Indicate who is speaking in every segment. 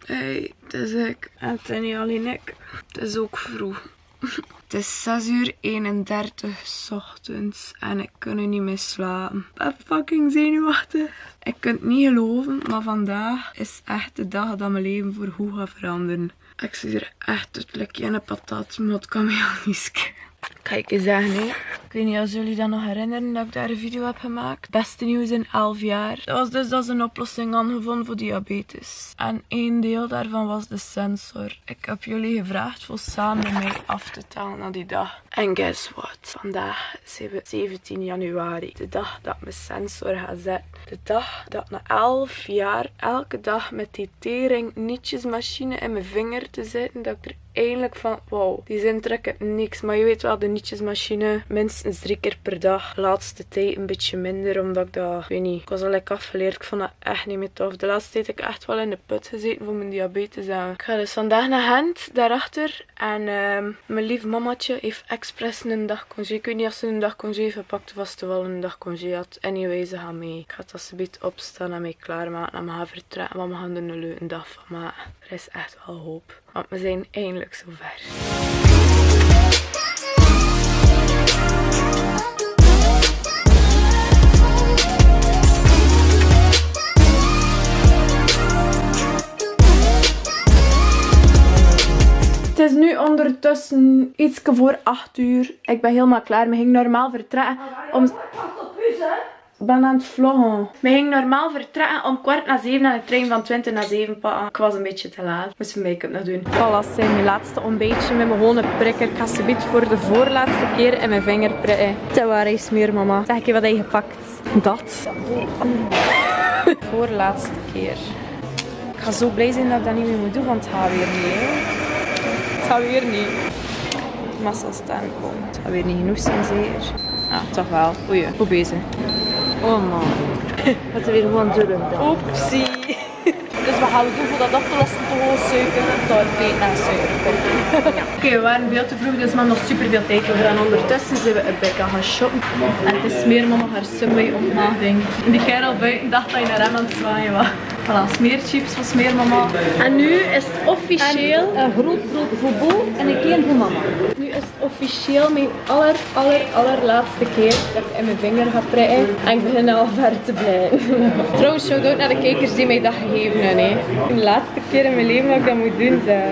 Speaker 1: Hey, het is ik. En het is niet alleen ik. Het is ook vroeg. Het is 6:31 's ochtends en ik kan nu niet meer slapen. Ik ben fucking zenuwachtig. Ik kan het niet geloven, maar vandaag is echt de dag dat mijn leven voorgoed gaat veranderen. Ik zie er echt uit like een patat, maar het kan me al niet schelen. Kijk eens zeggen, hè. Ik weet niet of jullie dat nog herinneren dat ik daar een video heb gemaakt. Beste nieuws in 11 jaar. Dat was dus dat ze een oplossing hadden gevonden voor diabetes. En één deel daarvan was de sensor. Ik heb jullie gevraagd voor samen met mij af te tellen naar die dag. En guess what? Vandaag zijn we 17 januari. De dag dat mijn sensor gaat zetten. De dag dat na 11 jaar elke dag met die tering nietjesmachine in mijn vinger te zitten. Dat ik er eindelijk van, wauw, die zin trekken niks. Maar je weet wel, de nietjesmachine minstens 3 keer per dag. Laatste tijd een beetje minder, omdat ik dat, ik weet niet, ik was al lekker afgeleerd. Ik vond dat echt niet meer tof. De laatste tijd heb ik echt wel in de put gezeten voor mijn diabetes. En ik ga dus vandaag naar Gent, daarachter. En mijn lief mamatje heeft expres een dag congé. Ik weet niet of ze een dag congé heeft gepakt of als ze wel een dag congé had. Anyway, ze gaan mee. Ik ga het alsjeblieft opstaan en mij klaarmaken en me gaan vertrekken. Want we gaan er een leuke dag van maken. Er is echt wel hoop. Want we zijn eindelijk zover. Het is nu ondertussen iets voor 8 uur. Ik ben helemaal klaar. We gingen normaal vertrekken om... Ik ben aan het vloggen. We gingen normaal vertrekken om 6:15 en de trein van 6:20 pakken. Ik was een beetje te laat. Ik moest mijn make-up nog doen. Voilà, zijn mijn laatste ontbijtje met mijn gewone prikker. Ik ga subiet voor de voorlaatste keer in mijn vinger prikken. Te waar is meer, mama. Zeg ik je wat heb je gepakt? Dat. Voorlaatste keer. Ik ga zo blij zijn dat ik dat niet meer moet doen, want het gaat weer niet. Hè. Het gaat weer niet. Massa staan komen. Het gaat weer niet genoeg zijn, zeker. Ah, toch wel. Oei, goed bezig. Oh man. Het is weer gewoon dubbel. Oepsie. Dus wat gaan we doen voor dat op te lossen? Gewoon suiker, torpeen en suiker. Oké, we waren veel te vroeg, dus we hebben nog super veel tijd over. En ondertussen zijn we een beetje gaan shoppen. En het is meer mama haar Subway ontmaagding. En die kerel buiten dacht dat je naar hem aan het zwaaien was. Voilà, smeerchips voor smeermama. En nu is het officieel een groot brood voor Bo en een klein voor mama. Nu is het officieel mijn allerlaatste keer dat ik in mijn vinger ga prikken. En ik begin al ver te blijven. Trouwens, shout-out naar de kijkers die mij dat gegeven hebben. Hè. De laatste keer in mijn leven dat ik dat moet doen. Zeg.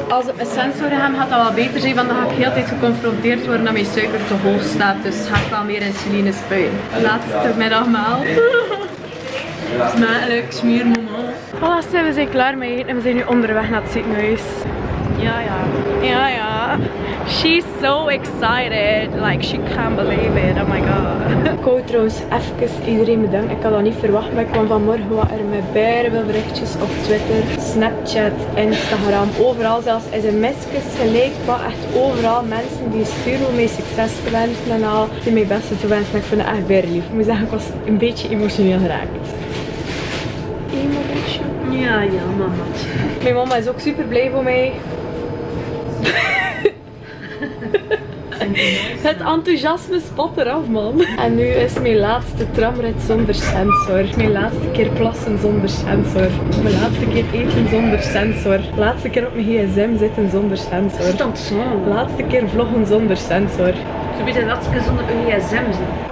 Speaker 1: Als het mijn sensor hem gaat dat wel beter zijn, want dan ga ik heel de tijd geconfronteerd worden dat mijn suiker te hoog staat. Dus ga ik wel meer insuline spuiten. Laatste middagmaal. Smakelijk, smeermama. Voilà, we zijn klaar met eten en we zijn nu onderweg naar het ziekenhuis. Ja, ja. Ja, ja. She's so excited. Like, she can't believe it. Oh my god. Ik wou trouwens even iedereen bedanken. Ik had dat niet verwacht, maar ik kwam vanmorgen wat er met veel berichtjes op Twitter, Snapchat, Instagram, overal, zelfs sms'jes gelijk, wat echt overal mensen die sturen mij succes te wensen en al, die mij beste te wensen. Maar ik vind het echt weer lief. Ik moet zeggen, ik was een beetje emotioneel geraakt. Ja, ja, mama. Mijn mama is ook super blij voor mij. Het enthousiasme spot eraf, man. En nu is mijn laatste tramrit zonder sensor. Mijn laatste keer plassen zonder sensor. Mijn laatste keer eten zonder sensor. Laatste keer op mijn gsm zitten zonder sensor.
Speaker 2: Is dat zo?
Speaker 1: Laatste keer vloggen zonder sensor.
Speaker 2: Zo weet je dat ze zonder een gsm zitten.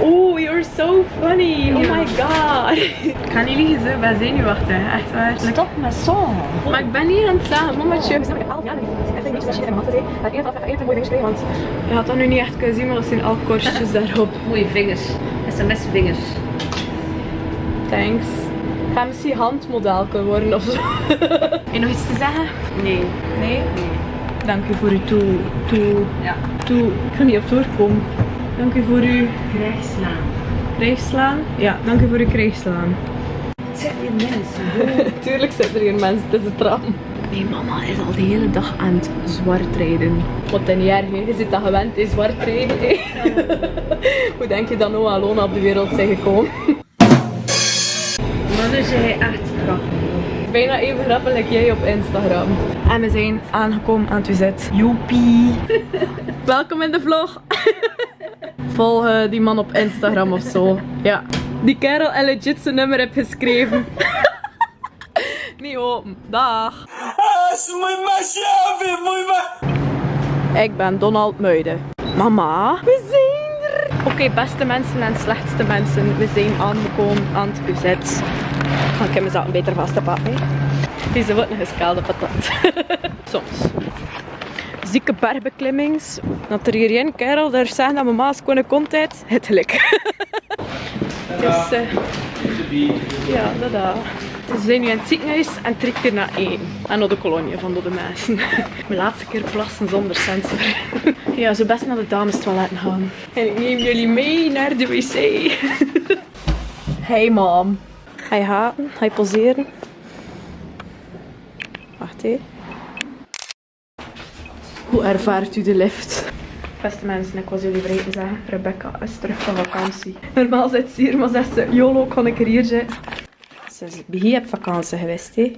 Speaker 1: Oh, you're so funny. Oh my god. Ik ga niet liegen, ik ben zenuwachtig. Echt waar.
Speaker 2: Stop met zo.
Speaker 1: Maar ik ben niet aan het zeggen, mamaatje. We zijn met 11 jaar. Ik heb niet in mijn hand. Het enige wat ik mooie vingers kreeg, want je had dat nu niet echt kunnen zien, maar dat zijn al korstjes daarop.
Speaker 2: Mooie vingers. SMS vingers.
Speaker 1: Thanks. Ik ga misschien handmodel kunnen worden of zo. Heb je nog iets te zeggen?
Speaker 2: Nee.
Speaker 1: Nee? Nee. Dank u voor uw toe.
Speaker 2: Ja.
Speaker 1: Ik ga niet op toer komen. Dank u voor uw
Speaker 2: Krijgslaan.
Speaker 1: krijgslaan. Ja, dank u voor uw krijgslaan.
Speaker 2: Het zijn hier mensen.
Speaker 1: Tuurlijk zitten er hier mensen, het is de tram. Mijn mama is al de hele dag aan het zwartrijden. Wat dan niet erg, hè? Je zit dat gewend, is zwartrijden. Hoe denk je dat Noah en Lona op de wereld zijn gekomen?
Speaker 2: Maar nu is hij echt grappig.
Speaker 1: Bijna even grappig als jij op Instagram. En we zijn aangekomen aan het wizet. Joepie. Welkom in de vlog. Volg die man op Instagram of zo. Ja. Die kerel en legit zijn nummer heb geschreven. Niet open. Dag. Ik ben Donald Muiden. Mama, we zijn er. Oké, beste mensen en slechtste mensen. We zijn aangekomen aan het wizet. Ik heb mezelf beter vast te pakken. Deze wordt een geskaalde patat. Soms. Zieke bergbeklimmings. Dat er hier een kerel daar zegt dat mama is koning komt uit. Het gelijk. Dus, ja, dat. Dus we zijn nu in het ziekenhuis en trekt er naar eten. En naar de kolonie van de mensen. Mijn laatste keer plassen zonder sensor. Ja, zo best naar de dames toiletten gaan. En ik neem jullie mee naar de wc. Hey mom. Ga je haten? Ga je poseren? Wacht hé. Hoe ervaart u de lift? Beste mensen, ik was jullie vergeten te zeggen. Rebecca is terug van vakantie. Normaal zit ze hier, maar zegt ze, YOLO, kan ik er hier zitten? Ze is begin op vakantie geweest, hè?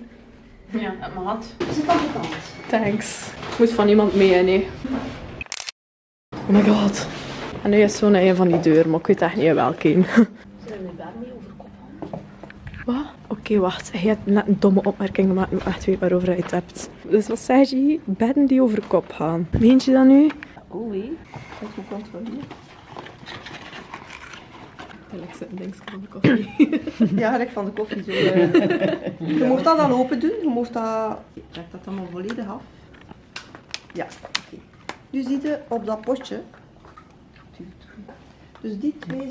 Speaker 1: Ja, dat mag.
Speaker 2: Ze zit aan de kant.
Speaker 1: Thanks. Ik moet van iemand mee, nee. Oh my god. En nu is zo naar een van die deuren, maar ik weet echt niet welke.
Speaker 2: Zullen we daarmee over kop gaan?
Speaker 1: Wat? Oké, wacht. Je hebt net een domme opmerking gemaakt, maar echt weet waarover je het hebt. Dus wat zeg je? Bedden die over kop gaan. Meent je dat nu?
Speaker 2: Oh wee. Dat moet controleren.
Speaker 1: Ik zit een dingetje van de koffie.
Speaker 3: Ja, gelijk van de koffie zo. Je moet dat dan open doen. Je moet dat... Trek dat allemaal volledig af. Ja, oké. Nu zie je op dat potje. Dus die twee.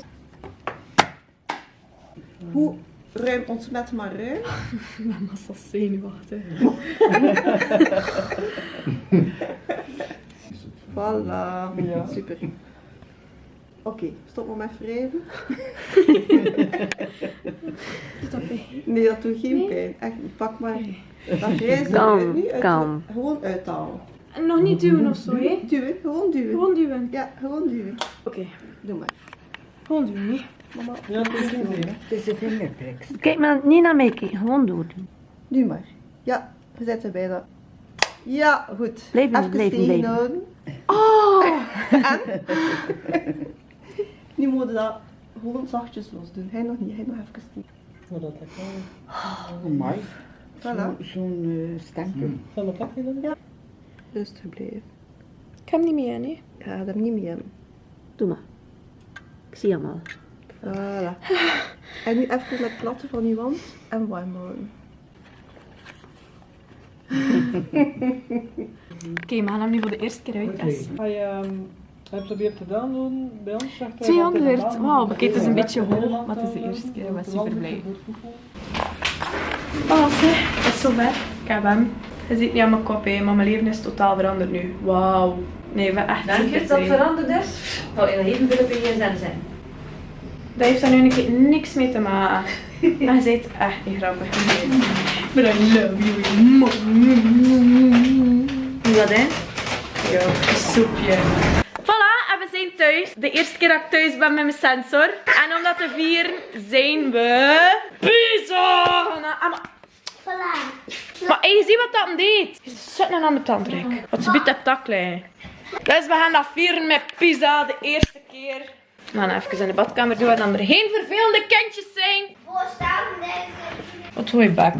Speaker 3: Hoe ruim ontsmet maar ruim.
Speaker 1: Mama is al zenuwachtig.
Speaker 3: Voilà. Ja. Super. Oké, stop maar met wrijven.
Speaker 1: Doet dat pijn?
Speaker 3: Nee, dat doet geen pijn. Echt, pak maar dat grijze
Speaker 2: Kalm,
Speaker 3: eruit nu.
Speaker 2: kalm.
Speaker 3: Gewoon uithalen.
Speaker 1: En nog niet duwen of zo, hè?
Speaker 3: Duwen, gewoon duwen.
Speaker 1: Gewoon duwen.
Speaker 3: Ja, gewoon duwen.
Speaker 1: Oké.
Speaker 3: Doe maar.
Speaker 1: Gewoon duwen, hè?
Speaker 3: Mama,
Speaker 2: Het is de vingerpriks. Kijk maar niet naar mij kijken, gewoon doen.
Speaker 3: nu maar. Ja, we zitten bijna. Ja, goed.
Speaker 2: Blijven,
Speaker 3: Even
Speaker 2: blijven,
Speaker 3: steken
Speaker 2: blijven.
Speaker 3: houden.
Speaker 1: Oh!
Speaker 3: En? Nu moet je dat gewoon zachtjes los doen. Hij nog niet, hij nog even niet.
Speaker 4: Oh, dat lijkt wel.
Speaker 5: Amai,
Speaker 3: Voilà.
Speaker 5: zo'n stempel.
Speaker 4: Zal dat pakje dan?
Speaker 3: Rustig blijven.
Speaker 1: Ik heb hem niet meer, hè?
Speaker 3: Ik ga er niet mee hebben.
Speaker 2: Doe maar. Ik zie hem al.
Speaker 3: Voilà. En nu even met platten van je wand en warm houden.
Speaker 1: Oké, we gaan hem nu voor de eerste keer uittesten.
Speaker 4: Hij probeert het aan doen bij ons. Zegt hij
Speaker 1: 200.
Speaker 4: dat hij
Speaker 1: Wauw,
Speaker 4: dat
Speaker 1: oké, het is een
Speaker 4: dat
Speaker 1: beetje
Speaker 4: hij dat
Speaker 1: hoog, maar het is de
Speaker 4: dat
Speaker 1: eerste keer. Ik ben
Speaker 4: dat
Speaker 1: super blij.
Speaker 4: dat
Speaker 1: Oh, zeg, het is zover. Ik heb hem. Je ziet niet aan mijn kop, hè, maar mijn leven is totaal veranderd nu. Wauw. Nee, ik ben echt
Speaker 2: Dank je
Speaker 1: super
Speaker 2: dat het
Speaker 1: blij.
Speaker 2: veranderd is. Nou, in even willen bij je zijn.
Speaker 1: Dat heeft daar nu een keer niks mee te maken. Maar je bent echt niet grappig. But I love you.
Speaker 2: Doe dat in.
Speaker 1: Ja, een soepje. Voilà, en we zijn thuis. De eerste keer dat ik thuis ben met mijn sensor. En om dat te vieren zijn we... Pizza! Maar hey, je ziet wat dat deed. Je zit nou aan mijn tandrek. Wat ze biedt op dat klein. Dus we gaan dat vieren met pizza de eerste keer. We gaan even in de badkamer doen, dan er geen vervelende kindjes zijn. Wat doe je bek?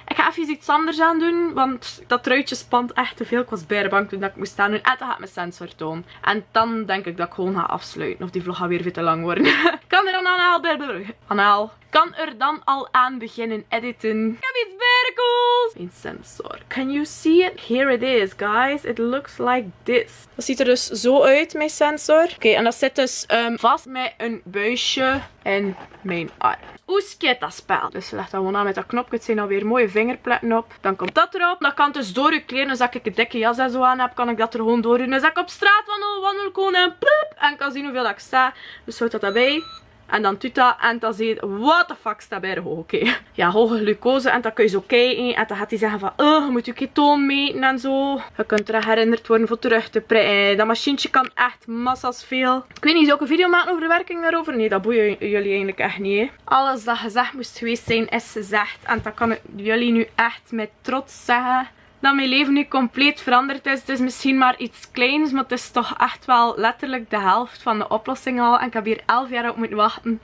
Speaker 1: Ik ga even iets anders aan doen, want dat truitje spant echt te veel. Ik was bij de bank toen ik moest staan doen en dan gaat mijn sensor tonen. En dan denk ik dat ik gewoon ga afsluiten. Of die vlog gaat weer veel te lang worden. Kan er dan kan er dan al aan beginnen editen. Ik heb iets bergels. Mijn sensor. Can you see it? Here it is, guys. It looks like this. Dat ziet er dus zo uit, mijn sensor. Oké, en dat zit dus vast met een buisje in mijn arm. Hoe skit dat spel? Dus je legt dat gewoon aan met dat knopje. Het zijn alweer mooie vingerpletten op. Dan komt dat erop. Dat kan dus door je kleren. Dus als ik een dikke jas en zo aan heb, kan ik dat er gewoon door doen. Dus als ik op straat wandel gewoon en ploep. En kan zien hoeveel dat ik sta. Dus houd dat erbij. En dan doet dat en dan zie je, what the fuck staat bij de hoog. Oké. Ja, hoge glucose. En dan kun je zo kijken. En dan gaat hij zeggen van, je moet je ketoon meten en zo. Je kunt terug herinnerd worden voor terug te prikken. Dat machientje kan echt massas veel. Ik weet niet, zou ik een video maken over de werking daarover? Nee, dat boeien jullie eigenlijk echt niet. Hè. Alles dat gezegd moest geweest zijn, is gezegd. En dat kan ik jullie nu echt met trots zeggen. Dat mijn leven nu compleet veranderd is. Het is misschien maar iets kleins, maar het is toch echt wel letterlijk de helft van de oplossing al. En ik heb hier 11 jaar op moeten wachten.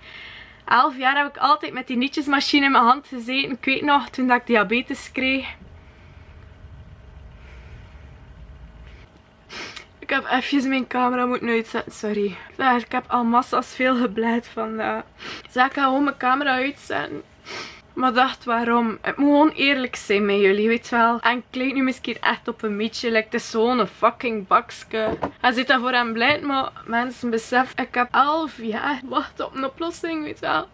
Speaker 1: 11 jaar heb ik altijd met die nietjesmachine in mijn hand gezeten. Ik weet nog, toen dat ik diabetes kreeg. Ik heb even mijn camera moeten uitzetten, sorry. Ik heb al massa's veel gebleid vandaag. Dus ik ga gewoon mijn camera uitzetten. Maar dacht, waarom? Het moet gewoon eerlijk zijn met jullie, weet je wel. En ik lijk nu misschien echt op een mietje. Het is gewoon een fucking bakske. Hij zit daarvoor aan blij, maar mensen beseffen, ik heb 11 jaar wacht op een oplossing, weet je wel.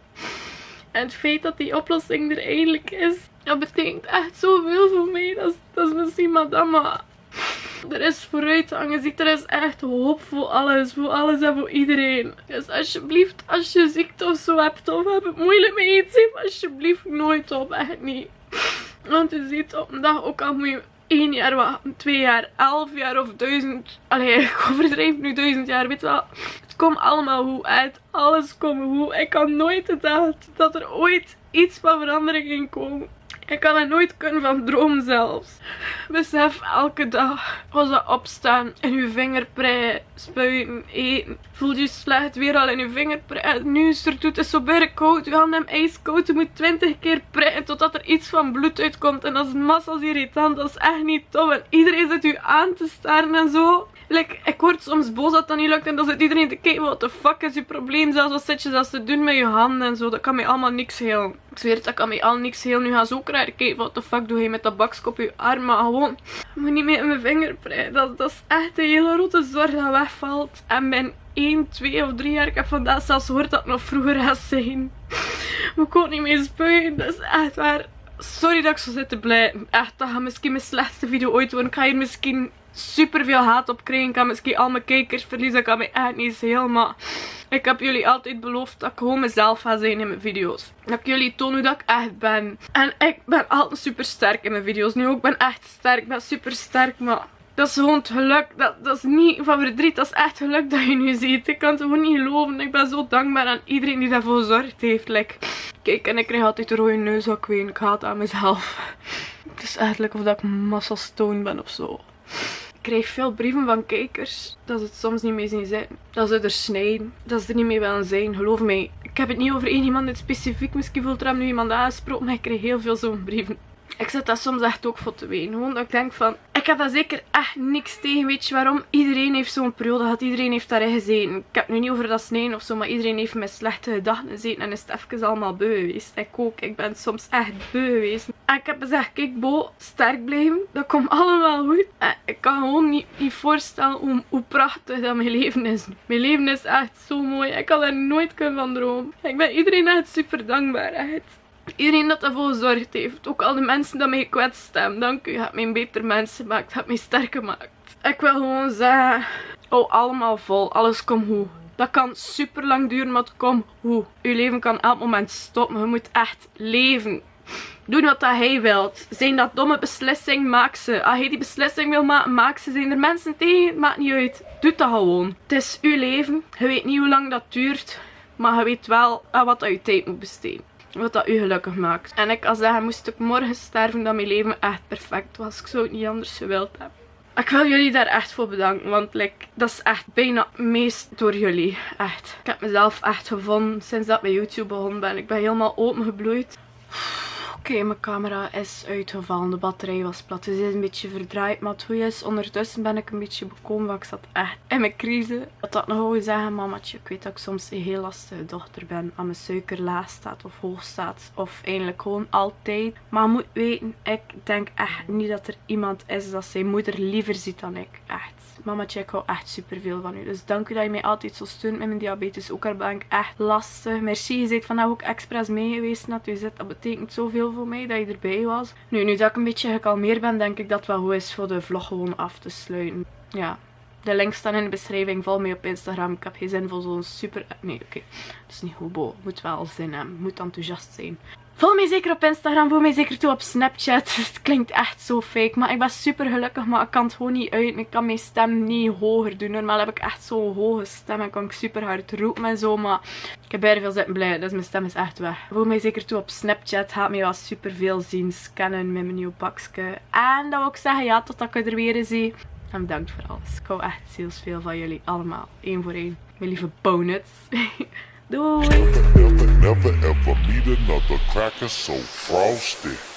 Speaker 1: En het feit dat die oplossing er eindelijk is, dat betekent echt zoveel voor mij. Dat is misschien maar er is vooruitgang, je ziet, er is echt hoop voor alles en voor iedereen. Dus alsjeblieft, als je ziekte of zo hebt of heb het moeilijk met iets, geef alsjeblieft nooit op, echt niet. Want je ziet op een dag, ook al moet je 1 jaar wachten, 2 jaar, 11 jaar of 1000, allee, ik overdrijf nu 1000 jaar, weet je wel. Het komt allemaal goed uit, alles komt goed. Ik had nooit gedacht dat er ooit iets van verandering ging komen. Ik kan er nooit kunnen van dromen zelfs. Besef elke dag als je opstaan en je vinger prikken, spuiten, eten. Voel je slecht weer al in je vinger prikken. Nu is het is zo bijna koud. Je handen hem ijskoud. Je moet 20 keer prikken totdat er iets van bloed uitkomt. En dat is massas irritant. Dat is echt niet tof. En iedereen zit je aan te staren en zo. Ik word soms boos dat het dan niet lukt en dan zit iedereen te kijken, wat de fuck is je probleem? Zelfs wat zit je zelfs te doen met je handen en zo, dat kan mij allemaal niks schelen. Ik zweer het, dat kan mij al niks schelen. Nu gaan ze ook raar kijken, wat de fuck doe je met dat bakje op je arm, maar gewoon, ik moet niet meer in mijn vinger prikken. Dat is echt een hele grote zorg dat wegvalt. En ben 1, 2 of 3 jaar, ik heb vandaag zelfs gehoord dat het nog vroeger gaat zijn. Moet ik ook niet meer spuien, dat is echt waar. Sorry dat ik zo zit te blijven. Echt, dat gaat misschien mijn slechtste video ooit worden. Ik ga hier misschien super veel haat op krijgen. Ik kan misschien al mijn kijkers verliezen. Ik kan me echt niet schelen. Maar ik heb jullie altijd beloofd dat ik gewoon mezelf ga zijn in mijn video's. Dat ik jullie toon hoe dat ik echt ben. En ik ben altijd super sterk in mijn video's. Nu ook, ik ben echt sterk. Ik ben super sterk. Maar dat is gewoon het geluk. Dat is niet van verdriet. Dat is echt geluk dat je nu ziet. Ik kan het gewoon niet geloven. Ik ben zo dankbaar aan iedereen die daarvoor gezorgd heeft. Kijk, en ik krijg altijd een rode neus. Ik haat aan mezelf. Het is eigenlijk of dat ik massa stoned ben of zo. Ik krijg veel brieven van kijkers dat ze het soms niet mee zien zitten. Dat ze er snijden. Dat ze er niet mee willen zijn. Geloof mij. Ik heb het niet over één iemand in specifiek. Misschien voelt er hem nu iemand aangesproken. Maar ik krijg heel veel zo'n brieven. Ik zit dat soms echt ook voor te weten. Gewoon dat ik denk van, ik heb daar zeker echt niks tegen. Weet je waarom? Iedereen heeft zo'n periode gehad. Iedereen heeft daarin gezeten. Ik heb het nu niet over dat snijden of zo. Maar iedereen heeft met slechte gedachten gezeten. En is het even allemaal beu geweest. Ik ook. Ik ben soms echt beu geweest. En ik heb gezegd, kijk Bo, sterk blijven. Dat komt allemaal goed. En ik kan gewoon niet voorstellen hoe prachtig dat mijn leven is. Mijn leven is echt zo mooi. Ik kan er nooit kunnen van dromen. Ik ben iedereen echt super dankbaar. Echt. Iedereen dat ervoor gezorgd heeft. Ook al de mensen die mij gekwetst hebben. Dank u. Je hebt mij een beter mens gemaakt. Je hebt mij sterk gemaakt. Ik wil gewoon zeggen. Oh, allemaal vol. Alles komt goed. Dat kan super lang duren, maar het komt goed. Je leven kan elk moment stoppen. Je moet echt leven. Doe wat dat hij wilt. Zijn dat domme beslissing, maak ze. Als hij die beslissing wil maken, maak ze. Zijn er mensen tegen? Het maakt niet uit. Doe dat gewoon. Het is uw leven. Je weet niet hoe lang dat duurt. Maar je weet wel aan wat dat je tijd moet besteden. Wat dat u gelukkig maakt. En ik kan zeggen, moest ik morgen sterven, dat mijn leven echt perfect was. Ik zou het niet anders gewild hebben. Ik wil jullie daar echt voor bedanken. Want dat is echt bijna meest door jullie. Echt. Ik heb mezelf echt gevonden sinds dat ik met YouTube begonnen ben. Ik ben helemaal opengebloeid. Oké, mijn camera is uitgevallen. De batterij was plat. Dus het is een beetje verdraaid. Maar het goede is, ondertussen ben ik een beetje bekomen. Want ik zat echt in mijn crisis. Dat nog wil zeggen, mamatje. Ik weet dat ik soms een heel lastige dochter ben. Aan mijn suiker laag staat of hoog staat. Of eigenlijk gewoon altijd. Maar je moet weten, ik denk echt niet dat er iemand is dat zijn moeder liever ziet dan ik. Echt. Mamatje, ik hou echt super veel van u. Dus dank u dat je mij altijd zo steunt met mijn diabetes. Ook al ben ik echt lastig. Merci, je bent vandaag ook expres mee geweest dat u zit. Dat betekent zoveel voor mij dat je erbij was. Nu dat ik een beetje gekalmeerd ben, denk ik dat het wel goed is voor de vlog gewoon af te sluiten. Ja. De links staan in de beschrijving. Volg mij op Instagram. Ik heb geen zin voor zo'n super... Nee, oké. Dat is niet hobo. Moet wel zin hebben. Moet enthousiast zijn. Volg mij zeker op Instagram. Volg mij zeker toe op Snapchat. Het klinkt echt zo fake. Maar ik ben super gelukkig. Maar ik kan het gewoon niet uit. Ik kan mijn stem niet hoger doen. Normaal heb ik echt zo'n hoge stem. En kan ik super hard roepen en zo. Maar ik heb bijna veel zitten blij. Dus mijn stem is echt weg. Volg mij zeker toe op Snapchat. Gaat mij wel super veel zien. Scannen met mijn nieuw pakje. En dat wil ik zeggen. Ja, totdat ik er weer zie. En bedankt voor alles. Ik hou echt zielsveel van jullie allemaal. 1 voor 1. Mijn lieve bonuts. Doei!
Speaker 5: Never ever meet another cracker so frosty.